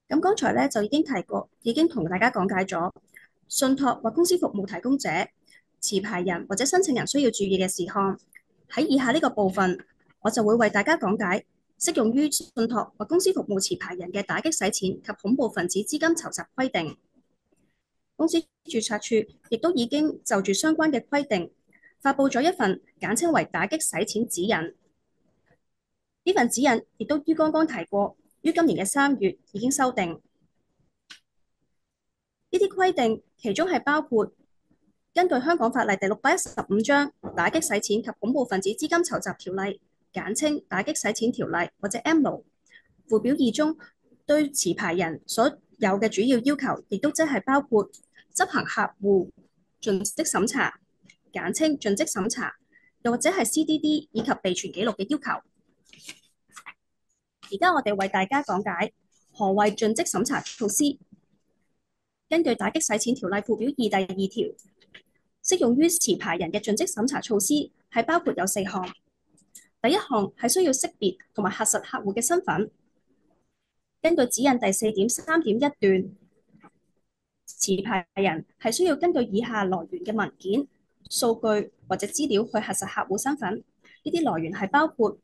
咁剛才咧就已經提過，已經同大家講解咗信託或公司服務提供者、持牌人或者申請人需要注意嘅事項。喺以下呢個部分，我就會為大家講解適用於信託或公司服務持牌人嘅打擊洗錢及恐怖分子資金籌集規定。公司註冊處亦都已經就住相關嘅規定發布咗一份簡稱為打擊洗錢指引。呢份指引亦都於剛剛提過，於今年嘅3月已經修訂。呢啲規定其中係包括根據香港法例第615章打擊洗錢及恐怖分子資金籌集條例，簡稱打擊洗錢條例或者 MLAW 附表2中對持牌人所有嘅主要要求，亦都即係包括執行客戶盡職審查，簡稱盡職審查，又或者係 CDD 以及備存記錄嘅要求。而家我哋為大家講解何謂盡職審查措施。根據打擊洗錢條例附表2第2條，適用於持牌人嘅盡職審查措施係包括有4項。第一項係需要識別同埋核實客戶嘅身份。根據指引第4.3.1段，持牌人係需要根據以下來源嘅文件、數據或者資料去核實客戶身份。呢啲來源係包括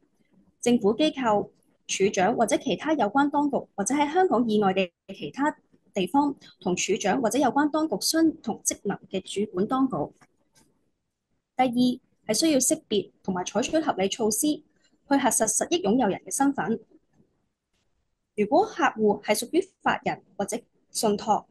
政府機構、處長或者其他有關當局，或者喺香港以外嘅其他地方同處長或者有關當局相同職能嘅主管當局。第二係需要識別同埋採取合理措施去核實實益擁有人嘅身份。如果客戶係屬於法人或者信託，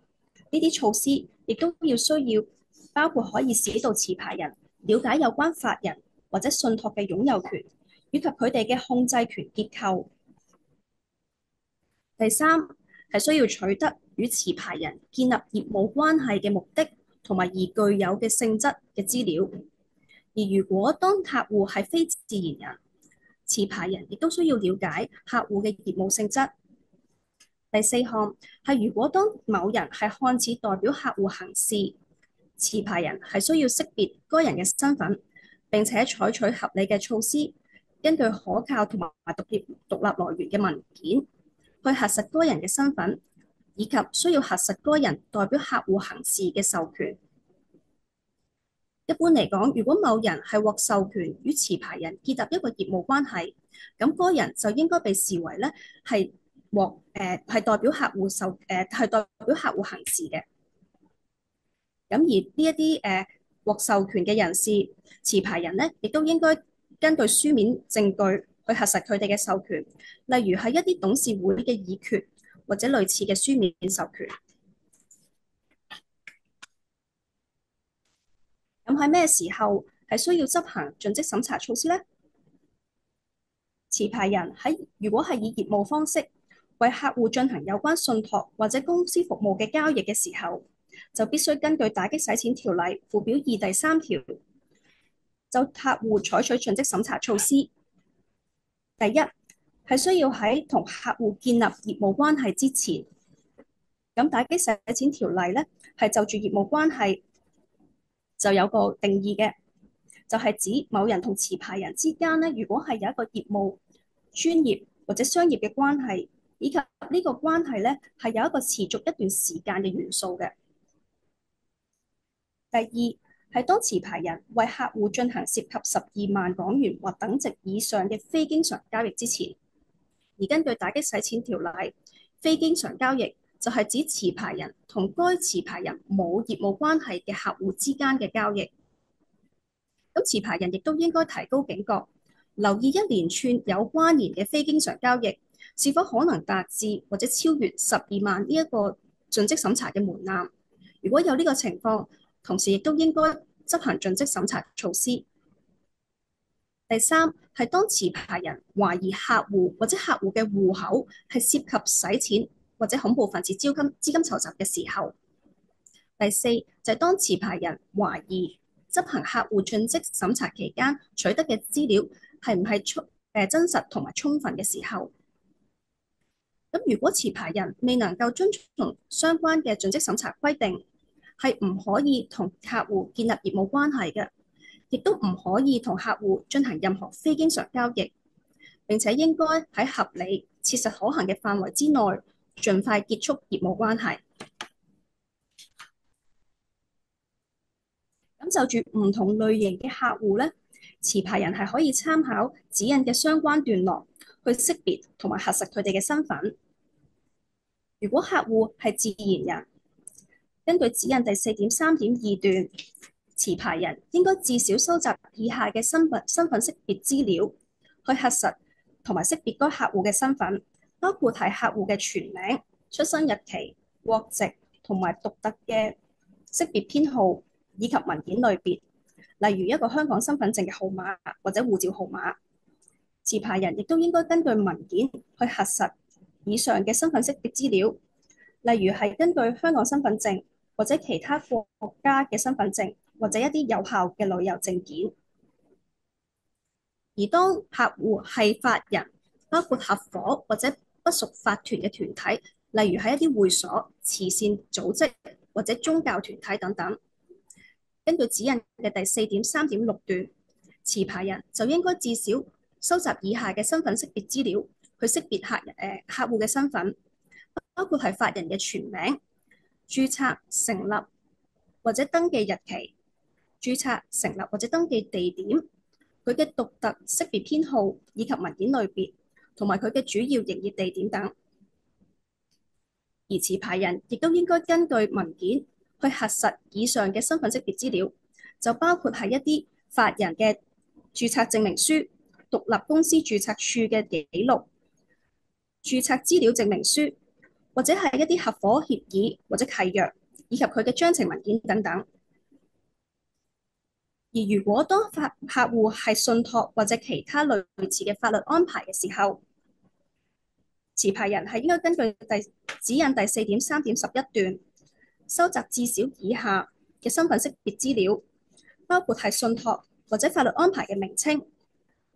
呢啲措施亦都需要包括可以使到持牌人了解有關法人或者信託嘅擁有權，以及佢哋嘅控制權結構。第三係需要取得與持牌人建立業務關係嘅目的同埋而具有嘅性質嘅資料。而如果當客戶係非自然人，持牌人亦都需要了解客戶嘅業務性質。第四項係如果當某人係看似代表客戶行事，持牌人係需要識別該人嘅身份，並且採取合理嘅措施，根據可靠同埋獨立來源嘅文件去核實該人嘅身份，以及需要核實該人代表客戶行事嘅授權。一般嚟講，如果某人係獲授權與持牌人建立一個業務關係，咁該人就應該被視為咧係係代表客戶係代表客戶行事嘅。咁而呢一啲獲授權嘅人士、持牌人咧，亦都應該根據書面證據去核實佢哋嘅授權，例如係一啲董事會嘅議決或者類似嘅書面授權。咁喺咩時候係需要執行盡職審查措施呢？持牌人如果係以業務方式為客戶進行有關信託或者公司服務嘅交易嘅時候，就必須根據打擊洗錢條例附表2第3條，就客戶採取盡職審查措施。第一係需要喺同客戶建立業務關係之前，咁打擊洗錢條例咧係就住業務關係就有個定義嘅，就係指某人同持牌人之間咧，如果係有一個業務、專業或者商業嘅關係，以及呢個關係咧係有一個持續一段時間嘅元素嘅。第二係當持牌人為客戶進行涉及12萬港元或等值以上嘅非經常交易之前，而根據打擊洗錢條例，非經常交易就係指持牌人同該持牌人冇業務關係嘅客戶之間嘅交易。咁持牌人亦都應該提高警覺，留意一連串有關聯嘅非經常交易是否可能達至或者超越12萬呢一個盡職審查嘅門檻。如果有呢個情況，同時亦都應該執行盡職審查措施。第三係當持牌人懷疑客戶或者客戶嘅戶口係涉及洗錢或者恐怖分子資金籌集嘅時候。第四就係當持牌人懷疑執行客戶盡職審查期間取得嘅資料係唔係真實同埋充分嘅時候。咁如果持牌人未能夠遵從相關嘅盡職審查規定，係唔可以同客戶建立業務關係嘅，亦都唔可以同客戶進行任何非經常交易，並且應該喺合理、切實可行嘅範圍之內盡快結束業務關係。咁就住唔同類型嘅客戶呢，持牌人係可以參考指引嘅相關段落去識別同埋核實佢哋嘅身份。如果客戶係自然人，根據指引第4.3.2段，持牌人應該至少收集以下嘅身份識別資料，去核實同埋識別該客戶嘅身份，包括係客戶嘅全名、出生日期、國籍同埋獨特嘅識別編號，以及文件類別，例如一個香港身份證嘅號碼或者護照號碼。持牌人亦都應該根據文件去核實以上嘅身份識別資料，例如係根據香港身份證或者其他國家嘅身份證，或者一啲有效嘅旅遊證件。而當客戶係法人，包括合夥或者不屬法團嘅團體，例如係一啲會所、慈善組織或者宗教團體等等，根據指引嘅第4.3.6段，持牌人就應該至少收集以下嘅身份識別資料，去識別客戶嘅身份，包括係法人嘅全名、註冊成立或者登記日期、註冊成立或者登記地點、佢嘅獨特識別編號以及文件類別，同埋佢嘅主要營業地點等。而持牌人亦都應該根據文件去核實以上嘅身份識別資料，就包括係一啲法人嘅註冊證明書、獨立公司註冊處嘅記錄、註冊資料證明書，或者係一啲合夥協議或者契約，以及佢嘅章程文件等等。而如果當客戶係信託或者其他類似嘅法律安排嘅時候，持牌人係應該根據指引第4.3.11段，收集至少以下嘅身份識別資料，包括係信託或者法律安排嘅名稱、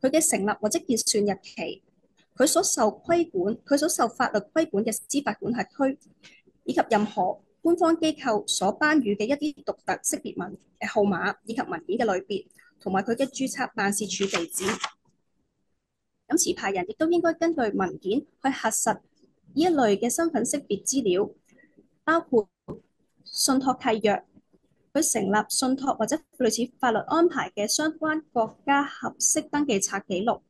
佢嘅成立或者結算日期、佢所受法律規管嘅司法管轄區，以及任何官方機構所頒予嘅一啲獨特識別號碼以及文件嘅類別，同埋佢嘅註冊辦事處地址。咁持牌人亦都應該根據文件去核實呢一類嘅身份識別資料，包括信託契約、佢成立信託或者類似法律安排嘅相關國家合適登記冊記錄，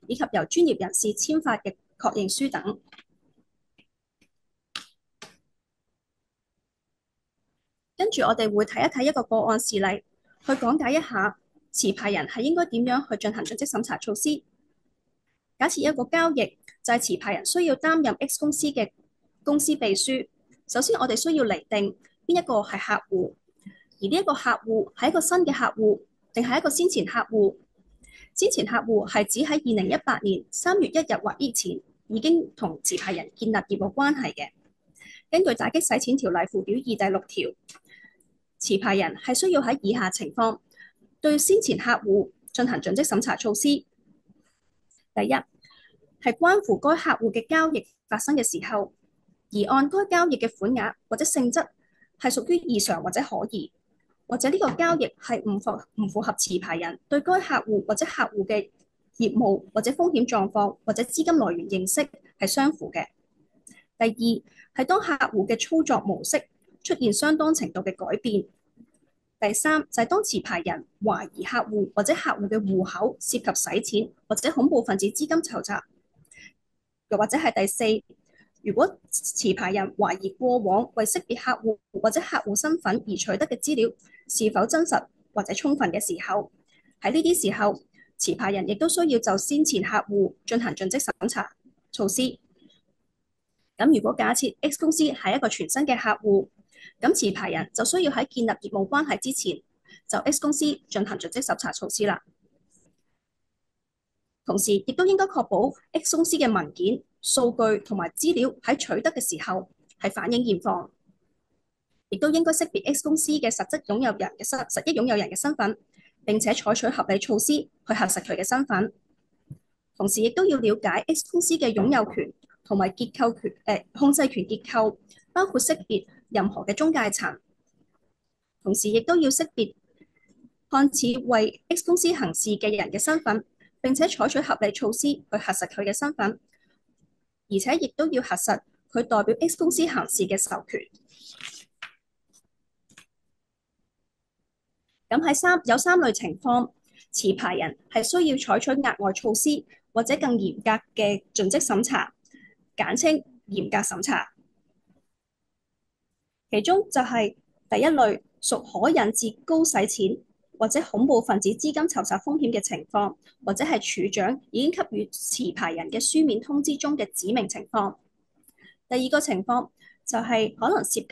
以及由專業人士簽發嘅確認書等。跟住我哋會睇一睇一個個案事例，去講解一下持牌人係應該點樣去進行盡職審查措施。假設一個交易就係持牌人需要擔任 X 公司嘅公司秘書，首先我哋需要釐定邊一個係客戶，而呢一個客戶係一個新嘅客戶定係一個先前客戶。先前客戶係指喺2018年3月1日或以前已經同持牌人建立業務關係嘅。根據打擊洗錢條例附表2第6條，持牌人係需要喺以下情況對先前客戶進行盡職審查措施。第一，係關乎該客戶嘅交易發生嘅時候，而按該交易嘅款額或者性質係屬於異常或者可疑，或者呢個交易係唔符合持牌人對該客戶或者客戶嘅業務或者風險狀況或者資金來源認識係相符嘅。第二，係當客戶嘅操作模式出現相當程度嘅改變。第三，就係當持牌人懷疑客戶或者客戶嘅戶口涉及洗錢或者恐怖分子資金籌集，又或者係第四，如果持牌人懷疑過往為識別客戶或者客戶身份而取得嘅資料是否真實或者充分嘅時候，喺呢啲時候，持牌人亦都需要就先前客戶進行盡職審查措施。咁如果假設 X 公司係一個全新嘅客戶，咁持牌人就需要喺建立業務關係之前，就 X 公司進行盡職審查措施啦。同時，亦都應該確保 X 公司嘅文件、數據同埋資料喺取得嘅時候係反映現況，亦都應該識別 X 公司嘅實益擁有人嘅身份，並且採取合理措施去核實佢嘅身份。同時，亦都要了解 X 公司嘅擁有權同埋控制權結構，包括識別任何嘅中介層。同時，亦都要識別看似為 X 公司行事嘅人嘅身份，並且採取合理措施去核實佢嘅身份。而且亦都要核實佢代表 X 公司行事嘅授權。咁有三類情況，持牌人係需要採取額外措施或者更嚴格嘅盡職審查，簡稱嚴格審查。其中就係第一類屬可引致高洗錢或者恐怖分子資金籌集風險嘅情況，或者係處長已經給予持牌人嘅書面通知中嘅指明情況。第二個情況就係可能涉及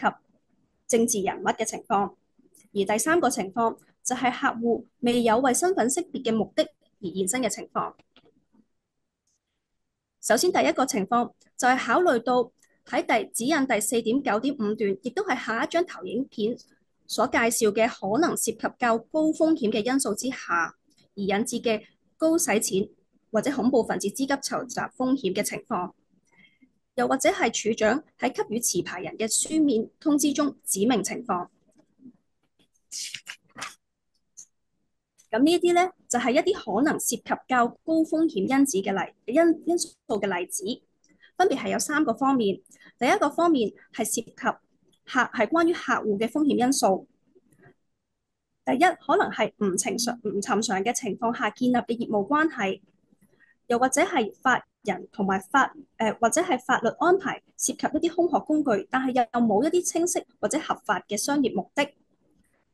政治人物嘅情況，而第三個情況就係客戶未有為身份識別嘅目的而現身嘅情況。首先第一個情況就係考慮到喺指引第4.9.5段，亦都係下一張投影片所介紹嘅可能涉及較高風險嘅因素之下，而引致嘅高洗錢或者恐怖分子資金籌集風險嘅情況，又或者係處長喺給予持牌人嘅書面通知中指明情況。咁呢啲咧就係一啲可能涉及較高風險因素嘅例子，分別係有三個方面。第一個方面係涉及係關於客戶嘅風險因素。第一，可能係唔尋常嘅情況下建立嘅業務關係，又或者係法人同埋或者係法律安排涉及一啲空殼工具，但係又冇一啲清晰或者合法嘅商業目的。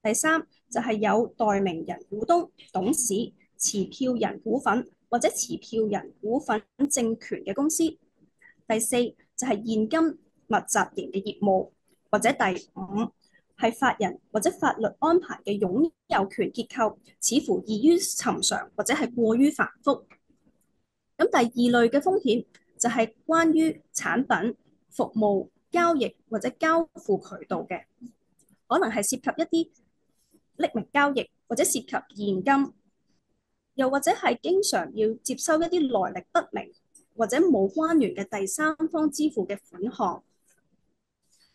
第三就係有代名人股東、董事、持票人股份或者持票人股份證權嘅公司。第四就係現金密集型嘅業務，或者第五係法人或者法律安排嘅擁有權結構似乎異於尋常或者係過於繁複。咁第二類嘅風險就係關於產品、服務、交易或者交付渠道嘅，可能係涉及一啲匿名交易，或者涉及現金，又或者係經常要接收一啲來歷不明或者冇關聯嘅第三方支付嘅款項。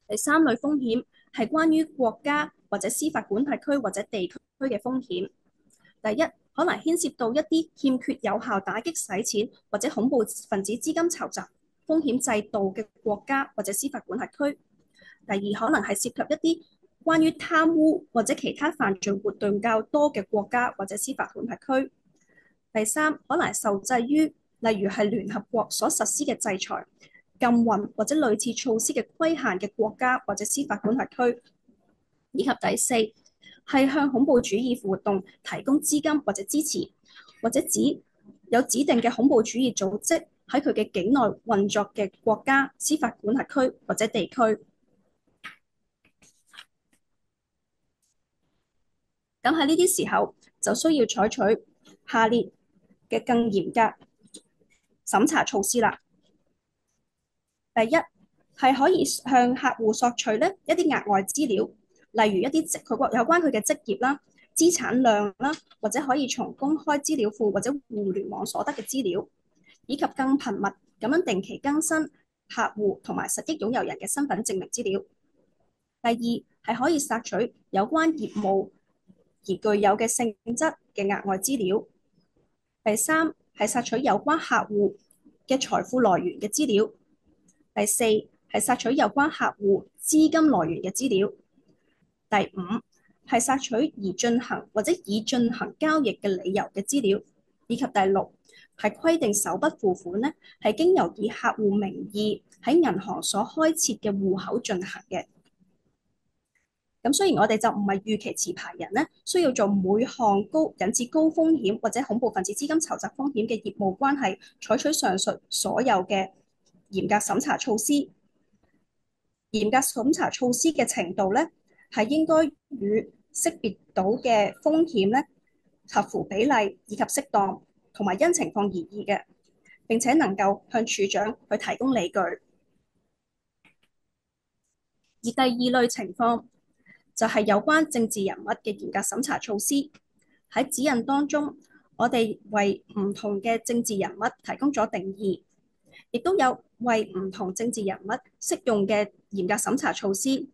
第三類風險係關於國家或者司法管轄區或者地區嘅風險。第一，可能牽涉到一啲欠缺有效打擊洗錢或者恐怖分子資金籌集風險制度嘅國家或者司法管轄區。第二，可能係涉及一啲關於貪污或者其他犯罪活動較多嘅國家或者司法管轄區。第三，可能係受制於例如係聯合國所實施嘅制裁、禁運或者類似措施嘅規限嘅國家或者司法管轄區。以及第四，係向恐怖主義活動提供資金或者支持，或者有指定嘅恐怖主義組織喺佢嘅境內運作嘅國家、司法管轄區或者地區。咁喺呢啲時候就需要採取下列嘅更嚴格審查措施啦。第一，係可以向客戶索取一啲額外資料，例如一啲有關佢嘅職業啦、資產量啦，或者可以從公開資料庫或者互聯網所得嘅資料，以及更頻密咁樣定期更新客戶同埋實益擁有人嘅身份證明資料。第二，係可以索取有關業務而具有嘅性質嘅額外資料。第三，係索取有關客戶嘅財富來源嘅資料。第四，係索取有關客戶資金來源嘅資料。第五，係索取而進行或者已進行交易嘅理由嘅資料。以及第六，係規定首筆付款係經由以客戶名義喺銀行所開設嘅戶口進行嘅。咁雖然我哋就唔係預期持牌人需要做每項引致高風險或者恐怖分子資金籌集風險嘅業務關係採取上述所有嘅嚴格審查措施。嚴格審查措施嘅程度係應該與識別到嘅風險合乎比例以及適當，同埋因情況而異嘅，並且能夠向處長去提供理據。而第二類情況就係有關政治人物嘅嚴格審查措施。喺指引當中，我哋為唔同嘅政治人物提供咗定義，亦都有為唔同政治人物適用嘅嚴格審查措施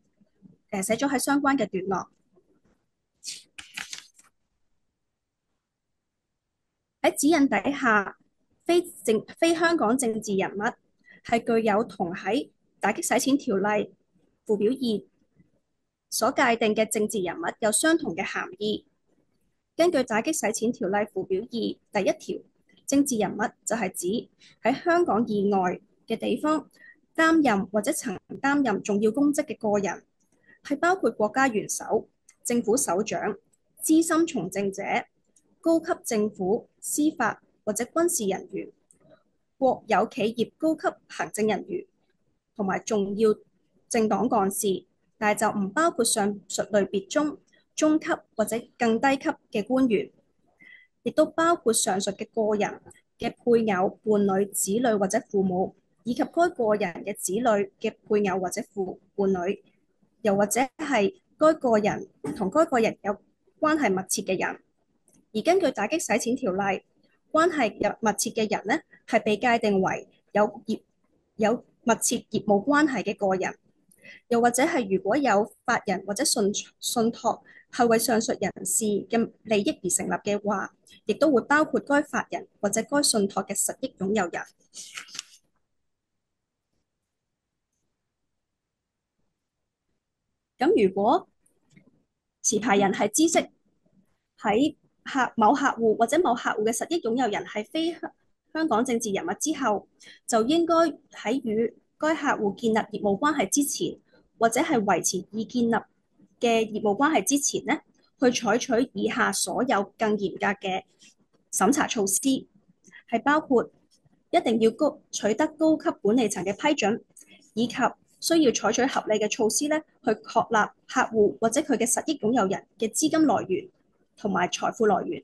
寫咗喺相關嘅段落。喺指引底下，非香港政治人物係具有同喺打擊洗錢條例附表2所界定嘅政治人物有相同嘅涵義。根據打擊洗錢條例附表2第1條，政治人物就係指喺香港以外嘅地方擔任或者曾擔任重要公職嘅個人，係包括國家元首、政府首長、資深從政者、高級政府、司法或者軍事人員、國有企業高級行政人員同埋重要政黨幹事，但係就唔包括上述類別中中級或者更低級嘅官員，亦都包括上述嘅個人嘅配偶、伴侶、子女或者父母，以及該個人嘅子女嘅配偶或者伴侶，又或者係該個人同該個人有關係密切嘅人。而根據打擊洗錢條例，關係密切嘅人呢，係被界定為有密切業務關係嘅個人，又或者係如果有法人或者信託係為上述人士嘅利益而成立嘅話，亦都會包括該法人或者該信託嘅實益擁有人。咁如果持牌人係知悉喺某客戶或者某客戶嘅實益擁有人係非香港政治人物之後，就應該喺與該客戶建立業務關係之前，或者係維持已建立嘅業務關係之前呢，去採取以下所有更嚴格嘅審查措施，係包括一定要取得高級管理層嘅批准，以及需要採取合理嘅措施咧，去確立客戶或者佢嘅實益擁有人嘅資金來源同埋財富來源。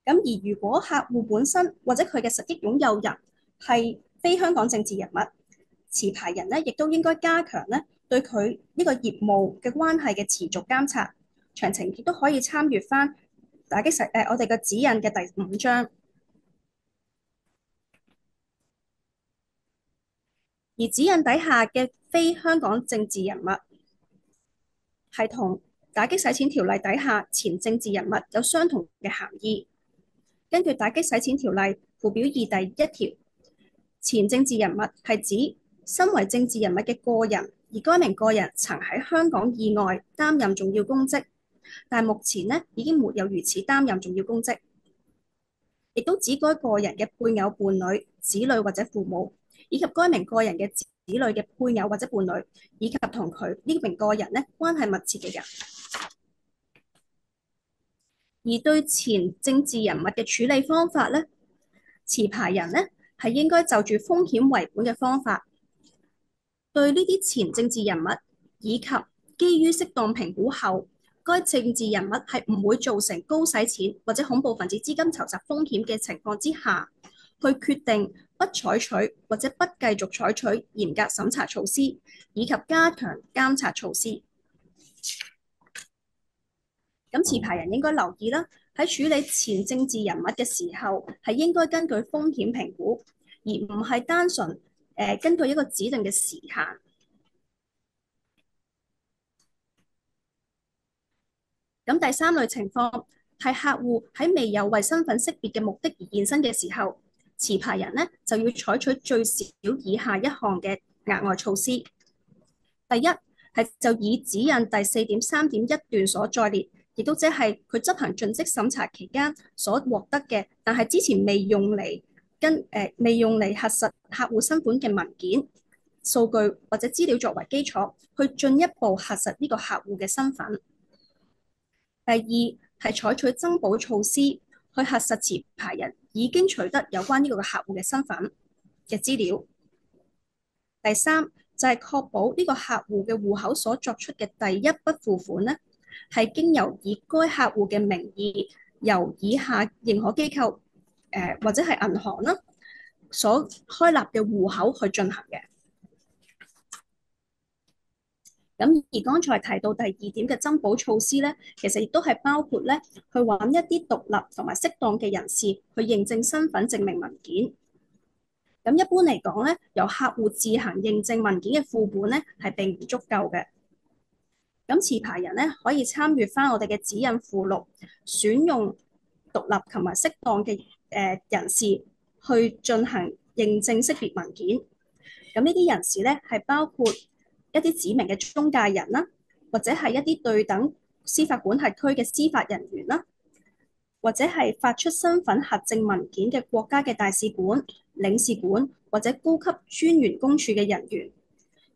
咁而如果客戶本身或者佢嘅實益擁有人係非香港政治人物，持牌人咧亦都應該加強咧對佢呢個業務嘅關係嘅持續監察。詳情亦都可以參閱翻我哋嘅指引嘅第5章。而指引底下嘅非香港政治人物係同打擊洗錢條例底下前政治人物有相同嘅涵義。根據打擊洗錢條例附表2第1條，前政治人物係指身為政治人物嘅個人，而該名個人曾喺香港以外擔任重要公職，但目前呢已經沒有如此擔任重要公職，亦都指該個人嘅配偶、伴侶、子女或者父母，以及該名個人嘅子女嘅配偶或者伴侶，以及同佢呢名個人呢關係密切嘅人。而對前政治人物嘅處理方法呢，持牌人呢係應該就住風險為本嘅方法，對呢啲前政治人物以及基於適當評估後，該政治人物係唔會造成高洗錢或者恐怖分子資金籌集風險嘅情況之下，去決定不採取或者不繼續採取嚴格審查措施，以及加強監察措施。咁持牌人應該留意啦，喺處理前政治人物嘅時候，係應該根據風險評估，而唔係單純根據一個指定嘅時限。咁第3類情況係客戶喺未有為身份識別嘅目的而現身嘅時候，持牌人呢就要採取最少以下一項嘅額外措施。第一係就以指引第4.3.1段所載列，亦都即係佢執行盡職審查期間所獲得嘅，但係之前未用嚟核實客戶身份嘅文件、數據或者資料作為基礎，去進一步核實呢個客戶嘅身份。第二係採取增補措施，去核實持牌人已經取得有關呢個客戶嘅身份嘅資料。第三就係確保呢個客戶嘅戶口所作出嘅第一筆付款呢，係經由以該客戶嘅名義，由以下認可機構或者係銀行啦所開立嘅戶口去進行嘅。咁而剛才提到第2點嘅增補措施咧，其實亦都係包括咧去揾一啲獨立同埋適當嘅人士去認證身份證明文件。咁一般嚟講咧，由客戶自行認證文件嘅副本咧係並唔足夠嘅。咁持牌人咧可以參閱翻我哋嘅指引附錄，選用獨立同埋適當嘅人士去進行認證識別文件。咁呢啲人士咧係包括一啲指明嘅中介人啦，或者係一啲對等司法管轄區嘅司法人員啦，或者係發出身份核證文件嘅國家嘅大使館、領事館或者高級專員公署嘅人員，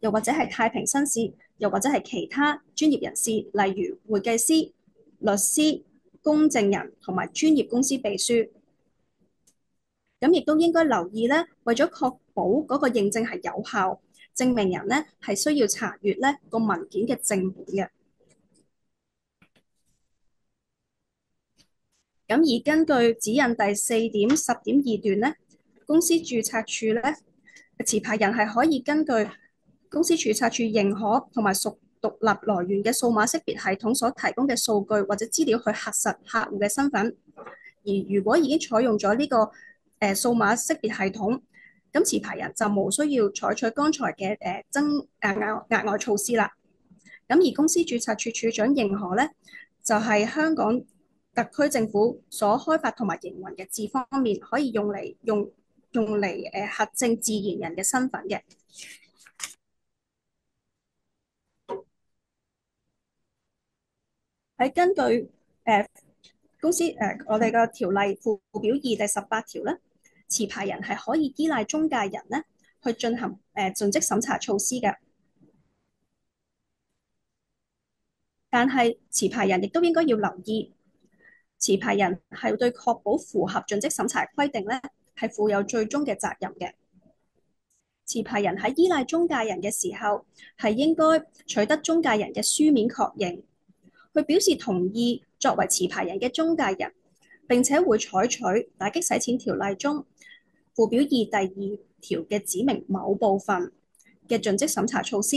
又或者係太平紳士，又或者係其他專業人士，例如會計師、律師、公證人同埋專業公司秘書。咁亦都應該留意咧，為咗確保嗰個認證係有效，證明人咧係需要查閱咧個文件嘅正本嘅。咁而根據指引第4.10.2段咧，公司註冊處咧持牌人係可以根據公司註冊處認可同埋屬獨立來源嘅數碼識別系統所提供嘅數據或者資料去核實客戶嘅身份。而如果已經採用咗呢個數碼識別系統，咁持牌人就無需要採取剛才嘅額外措施啦。咁而公司註冊處處長認可咧，就係香港特區政府所開發同埋營運嘅智方面，可以用嚟核證自然人嘅身份嘅。喺根據公司我哋嘅條例附表2第18條咧，持牌人係可以依賴中介人咧去進行盡職審查措施嘅。但係持牌人亦都應該要留意，持牌人係對確保符合盡職審查規定咧，係負有最終嘅責任嘅。持牌人喺依賴中介人嘅時候，係應該取得中介人嘅書面確認，去表示同意作為持牌人嘅中介人，並且會採取打擊洗錢條例中附表2第2條嘅指明某部分嘅盡職審查措施，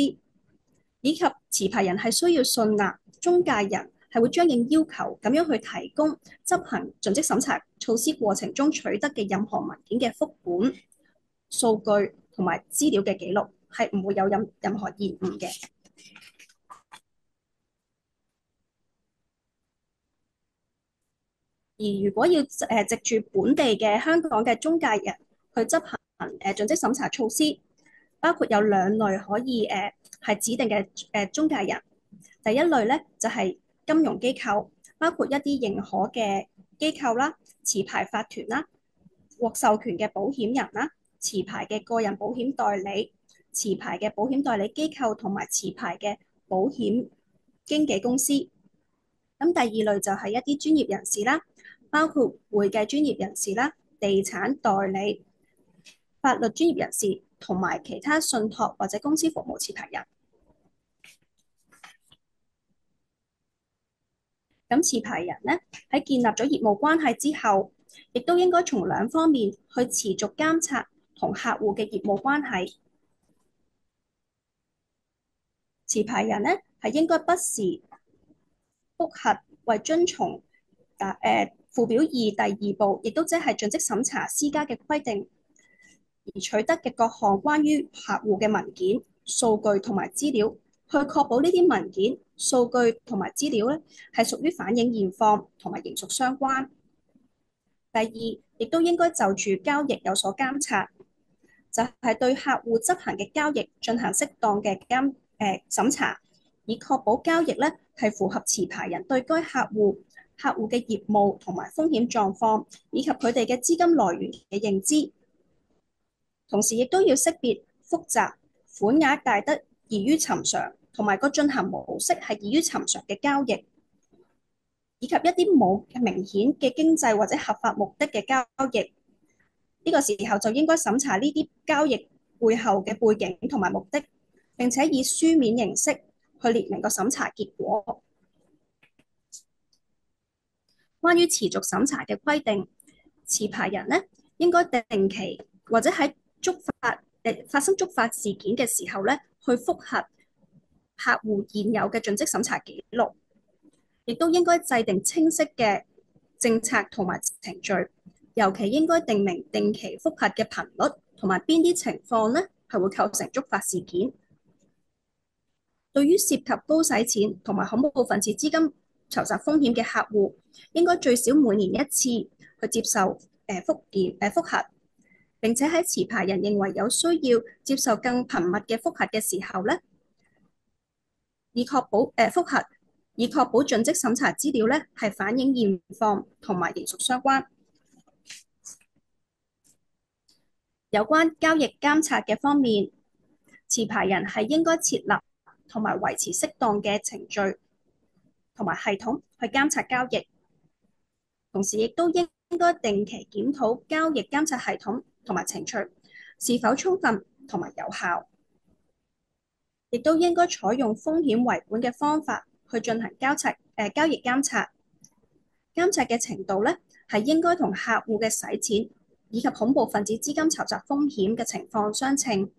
以及持牌人係需要信納中介人係會將應要求咁樣去提供執行盡職審查措施過程中取得嘅任何文件嘅副本、數據同埋資料嘅記錄，係唔會有任何延誤嘅。而如果要藉住本地嘅香港嘅中介人去執行盡職審查措施，包括有2類可以係指定嘅中介人。第一類咧就係金融機構，包括一啲認可嘅機構啦、持牌法團啦、獲授權嘅保險人啦、持牌嘅個人保險代理、持牌嘅保險代理機構同埋持牌嘅保險經紀公司。咁第二類就係一啲專業人士啦，包括會計專業人士啦、地產代理、法律專業人士同埋其他信託或者公司服務持牌人。咁持牌人咧喺建立咗業務關係之後，亦都應該從2方面去持續監察同客戶嘅業務關係。持牌人咧係應該不時複核為遵從附表2第2部，亦都即係盡職審查施加嘅規定而取得嘅各項關於客戶嘅文件、數據同埋資料，去確保呢啲文件、數據同埋資料咧係屬於反映現況同埋營屬相關。第二，亦都應該就住交易有所監察，就係對客戶執行嘅交易進行適當嘅審查，以確保交易咧係符合持牌人對該客戶嘅業務同埋風險狀況，以及佢哋嘅資金來源嘅認知。同時亦都要識別複雜、款額大得異於尋常，同埋個進行模式係異於尋常嘅交易，以及一啲冇明顯嘅經濟或者合法目的嘅交易。呢個時候就應該審查呢啲交易背後嘅背景同埋目的，並且以書面形式去列明個審查結果。關於持續審查嘅規定，持牌人咧應該定期或者喺發生觸發事件嘅時候咧，去複核客戶現有嘅盡職審查記錄，亦都應該制定清晰嘅政策同埋程序，尤其應該定明定期複核嘅頻率同埋邊啲情況咧係會構成觸發事件。對於涉及高洗錢同埋恐怖分子資金籌集風險嘅客戶，應該最少每年1次去接受複核。並且喺持牌人認為有需要接受更頻密嘅覆核嘅時候咧，以確保覆核，以確保盡職審查資料咧係反映現況同埋仍屬相關。有關交易監察嘅方面，持牌人係應該設立同埋維持適當嘅程序同埋系統去監察交易，同時亦都應該定期檢討交易監察系統同埋程序是否充分同埋有效，亦都應該採用風險為本嘅方法去進行交易監察。監察嘅程度咧係應該同客戶嘅洗錢以及恐怖分子資金籌集風險嘅情況相稱，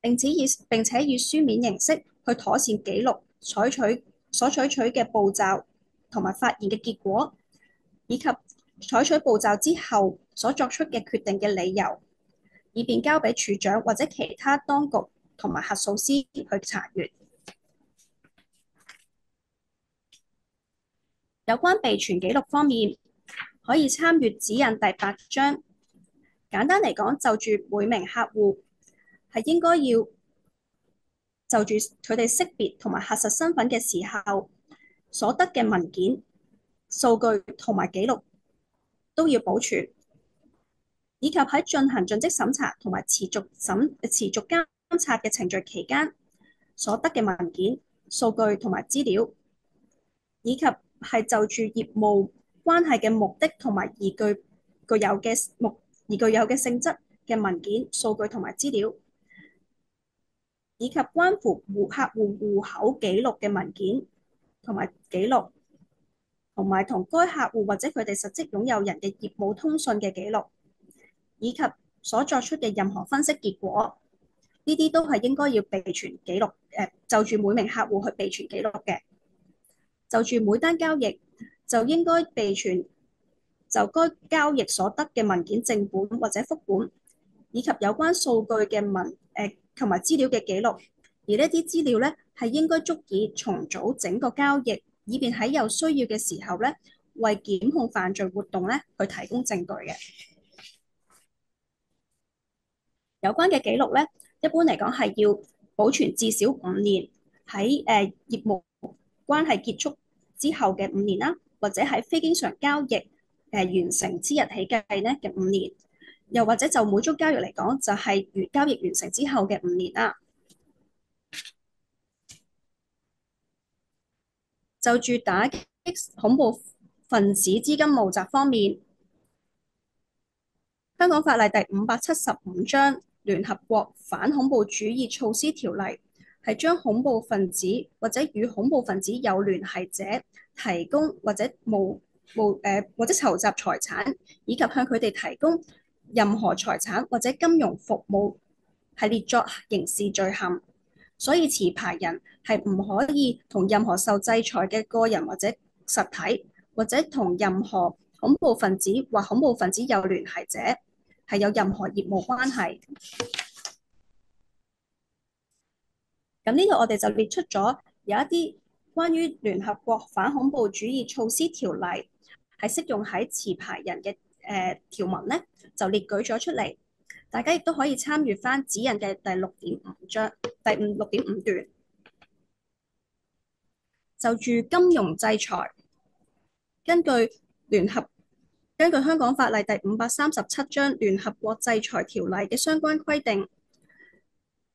並且以書面形式去妥善記錄所採取嘅步驟同埋發現嘅結果，以及採取步驟之後所作出嘅決定嘅理由，以便交俾處長或者其他當局同埋核數師去查閱。有關備存記錄方面，可以參閱指引第8章。簡單嚟講，就住每名客戶係應該要就住佢哋識別同埋核實身份嘅時候所得嘅文件、數據同埋記錄都要保存，以及喺進行盡職審查同埋持續監察嘅程序期間所得嘅文件、數據同埋資料，以及係就住業務關係嘅目的同埋具有嘅性質嘅文件、數據同埋資料，以及關乎客戶戶口記錄嘅文件同埋記錄，同埋同該客戶或者佢哋實際擁有人嘅業務通訊嘅記錄，以及所作出嘅任何分析結果，呢啲都係應該要備存記錄。就住每名客戶去備存記錄嘅。就住每單交易，就應該備存就該交易所得嘅文件正本或者副本，以及有關數據嘅同埋資料嘅記錄。而呢啲資料咧係應該足以重組整個交易，以便喺有需要嘅時候咧，為檢控犯罪活動咧去提供證據嘅。有關嘅記錄咧，一般嚟講係要保存至少5年，喺業務關係結束之後嘅5年啦，或者喺非經常交易完成之日起計咧嘅5年，又或者就每宗交易嚟講，就係交易完成之後嘅5年啦。就住打擊恐怖分子資金募集方面，香港法例第575章《聯合國反恐怖主義措施條例》係將恐怖分子或者與恐怖分子有聯繫者提供或者或者籌集財產，以及向佢哋提供任何財產或者金融服務，係列作刑事罪行。所以持牌人係唔可以同任何受制裁嘅個人或者實體，或者同任何恐怖分子或恐怖分子有聯繫者係有任何業務關係。咁呢度我哋就列出咗有一啲關於聯合國反恐怖主義措施條例係適用喺持牌人嘅條文咧，就列舉咗出嚟。大家亦都可以參閱翻指引嘅第6.5章第6.5段。就住金融制裁，根據香港法例第537章《聯合國制裁條例》嘅相關規定，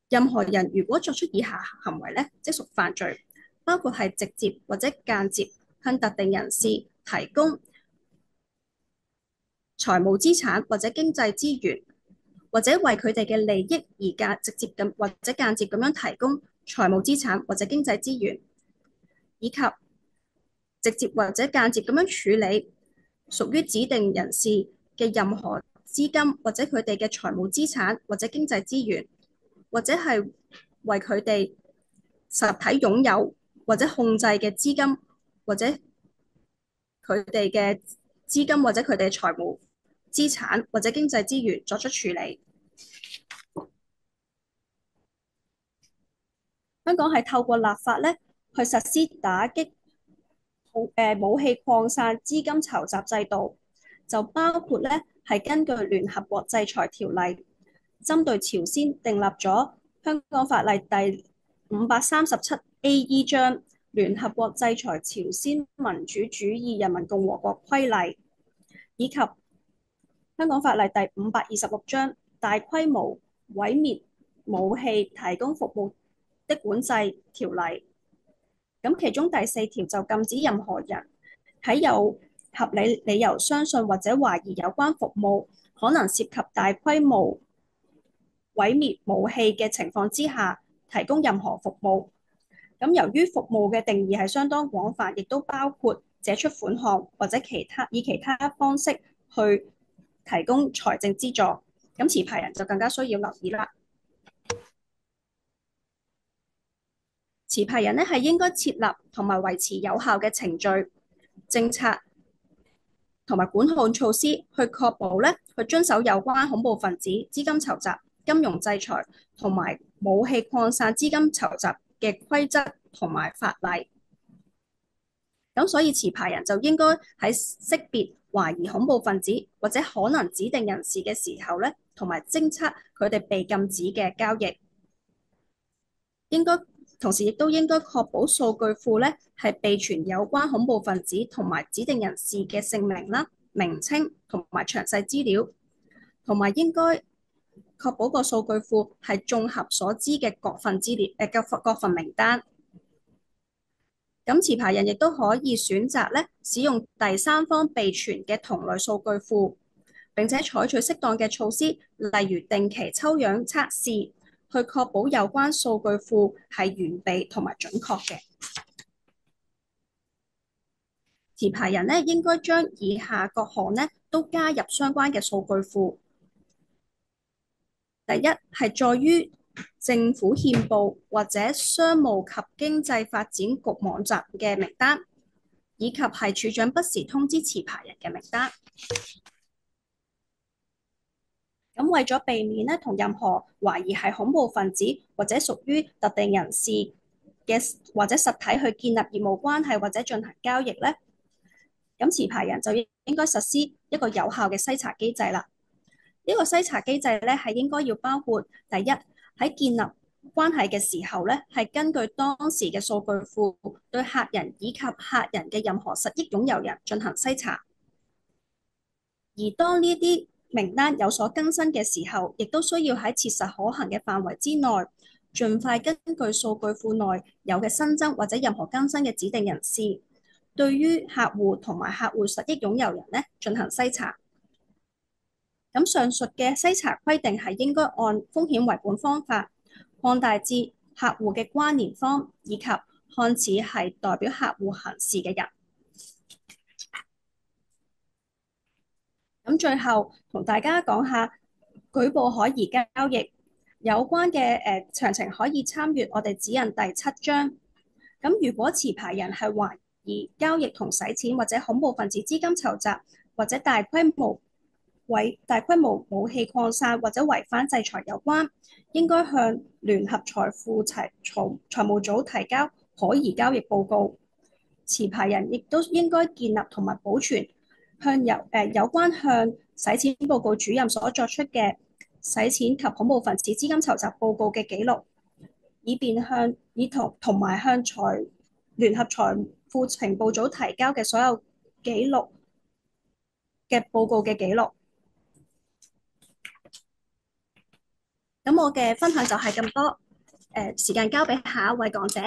任何人如果作出以下行為咧，即屬犯罪，包括係直接或者間接向特定人士提供財務資產或者經濟資源，或者為佢哋嘅利益而直接咁或者間接咁樣提供財務資產或者經濟資源，以及直接或者間接咁樣處理屬於指定人士嘅任何資金或者佢哋嘅財務資產或者經濟資源，或者係為佢哋實體擁有或者控制嘅資金或者佢哋嘅資金或者佢哋嘅財務資產或者經濟資源作出處理。香港係透過立法咧去實施打擊武器擴散資金籌集制度，就包括咧係根據聯合國制裁條例，針對朝鮮訂立咗香港法例第537AE 章聯合國制裁朝鮮民主主義人民共和國規例，以及香港法例第526章大規模毀滅武器提供服務的管制條例。咁其中第4條就禁止任何人喺有合理理由相信或者懷疑有關服務可能涉及大規模毀滅武器嘅情況之下提供任何服務。咁由於服務嘅定義係相當廣泛，亦都包括借出款項或者以其他方式去提供財政資助。咁持牌人就更加需要留意啦。持牌人咧係應該設立同埋維持有效嘅程序、政策同埋管控措施，去確保去遵守有關恐怖分子資金籌集、金融制裁同埋武器擴散資金籌集嘅規則同埋法例。咁所以持牌人就應該喺識別懷疑恐怖分子或者可能指定人士嘅時候同埋偵測佢哋被禁止嘅交易。同時亦都應該確保數據庫係備存有關恐怖分子同埋指定人士嘅姓名啦、名稱同埋詳細資料，同埋應該確保個數據庫係綜合所知嘅各份資料各份名單。咁持牌人亦都可以選擇使用第三方備存嘅同類數據庫，並且採取適當嘅措施，例如定期抽樣測試，去確保有關數據庫係完備同埋準確嘅。持牌人應該將以下各項都加入相關嘅數據庫。第一係在於政府憲報或者商務及經濟發展局網站嘅名單，以及係處長不時通知持牌人嘅名單。咁為咗避免同任何懷疑係恐怖分子或者屬於特定人士嘅或者實體去建立業務關係或者進行交易咁持牌人就應該實施一個有效嘅篩查機制啦。呢個篩查機制係應該要包括第一，喺建立關係嘅時候係根據當時嘅數據庫對客人以及客人嘅任何實益擁有人進行篩查。而當呢啲名單有所更新嘅時候，亦都需要喺切實可行嘅範圍之內，盡快根據數據庫內有嘅新增或者任何更新嘅指定人士，對於客戶同埋客戶實益擁有人進行篩查。咁上述嘅篩查規定係應該按風險為本方法擴大至客戶嘅關聯方以及看似係代表客戶行事嘅人。咁最後同大家講下舉報可疑交易有關嘅詳情，可以參閱我哋指引第7章。咁如果持牌人係懷疑交易同洗錢或者恐怖分子資金籌集或者大規模武器擴散或者違反制裁有關，應該向聯合財務組提交可疑交易報告。持牌人亦都應該建立同埋保存有關向洗錢報告主任所作出嘅洗錢及恐怖分子資金籌集報告嘅記錄，以便同埋向聯合財富情報組提交嘅所有記錄嘅報告嘅記錄。咁我嘅分享就係咁多，時間交俾下一位講者。